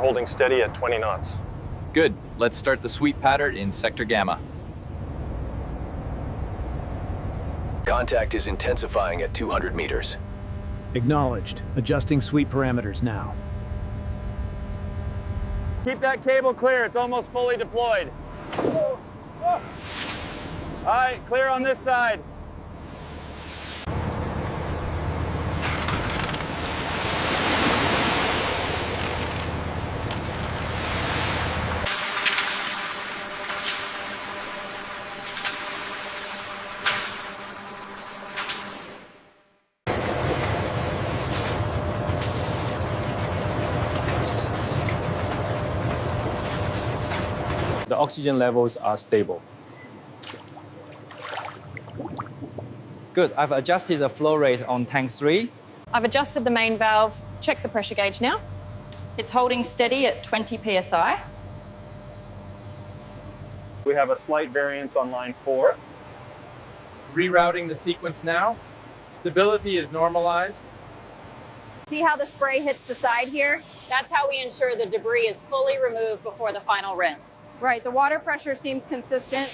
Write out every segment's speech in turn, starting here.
holding steady at 20 knots. Good. Let's start the sweep pattern in sector Gamma. Contact is intensifying at 200 meters. Acknowledged. Adjusting sweep parameters now. Keep that cable clear, it's almost fully deployed. All right, clear on this side. The oxygen levels are stable. Good, I've adjusted the flow rate on tank 3. I've adjusted the main valve. Check the pressure gauge now. It's holding steady at 20 psi. We have a slight variance on line 4. Rerouting the sequence now. Stability is normalized. See how the spray hits the side here? That's how we ensure the debris is fully removed before the final rinse. Right, the water pressure seems consistent.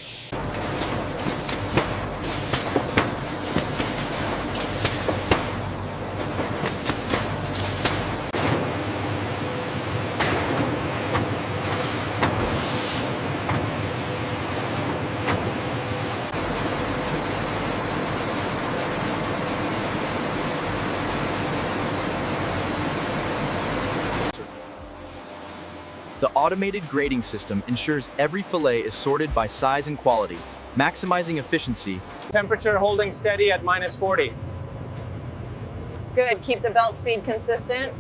The automated grading system ensures every fillet is sorted by size and quality, maximizing efficiency. Temperature holding steady at -40. Good, keep the belt speed consistent.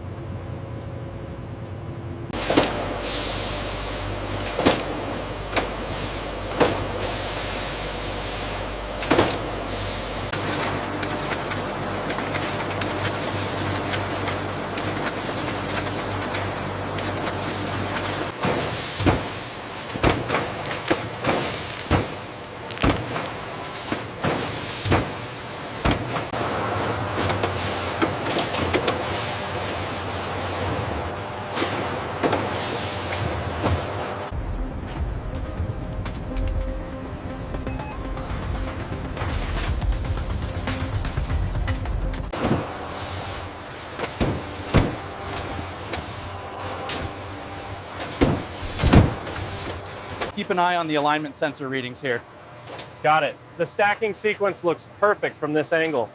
Keep an eye on the alignment sensor readings here. Got it. The stacking sequence looks perfect from this angle.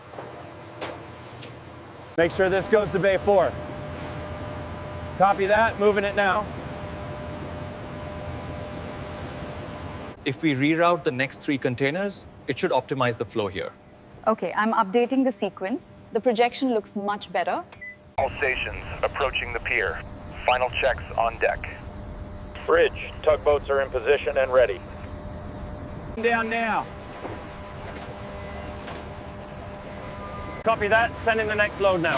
Make sure this goes to bay 4. Copy that, moving it now. If we reroute the next 3 containers, it should optimize the flow here. Okay, I'm updating the sequence. The projection looks much better. All stations approaching the pier. Final checks on deck. Bridge, tugboats are in position and ready. Down now. Copy that, sending the next load now.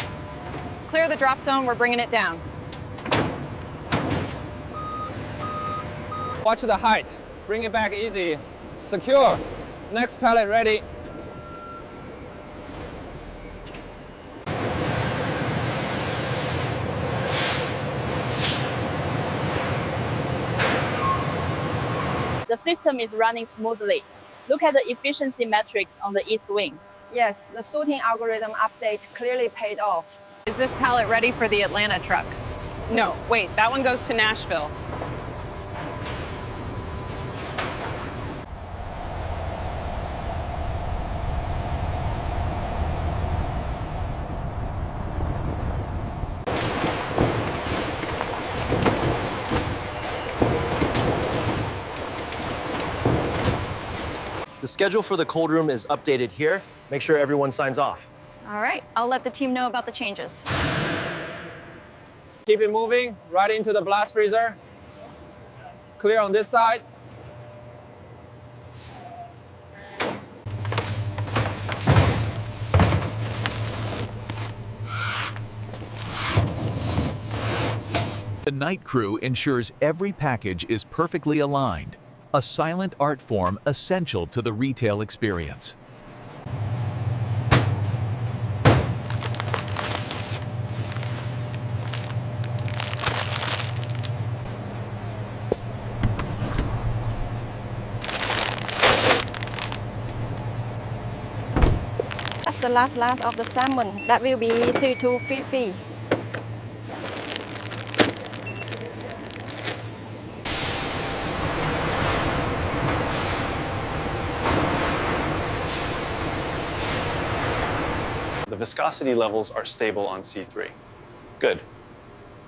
Clear the drop zone, we're bringing it down. Watch the height. Bring it back easy. Secure. Next pallet ready. The system is running smoothly. Look at the efficiency metrics on the east wing. Yes, the sorting algorithm update clearly paid off. Is this pallet ready for the Atlanta truck? No, wait, that one goes to Nashville. The schedule for the cold room is updated here. Make sure everyone signs off. All right, I'll let the team know about the changes. Keep it moving, right into the blast freezer. Clear on this side. The night crew ensures every package is perfectly aligned, a silent art form essential to the retail experience. the last of the salmon. That will be 250. The viscosity levels are stable on C3. Good.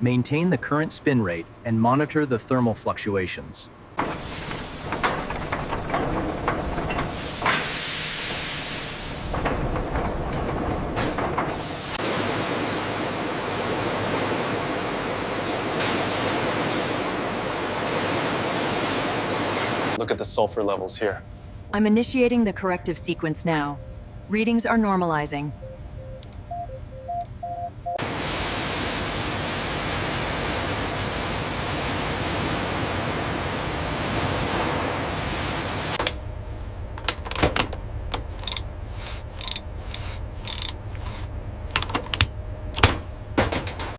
Maintain the current spin rate and monitor the thermal fluctuations. Look at the sulfur levels here. I'm initiating the corrective sequence now. Readings are normalizing.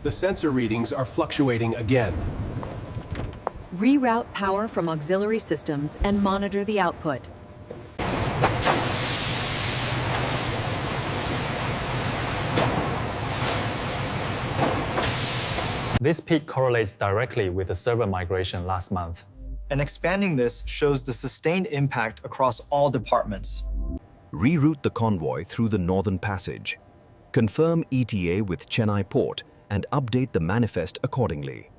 The sensor readings are fluctuating again. Reroute power from auxiliary systems and monitor the output. This peak correlates directly with the server migration last month. And expanding this shows the sustained impact across all departments. Reroute the convoy through the Northern Passage. Confirm ETA with Chennai Port and update the manifest accordingly.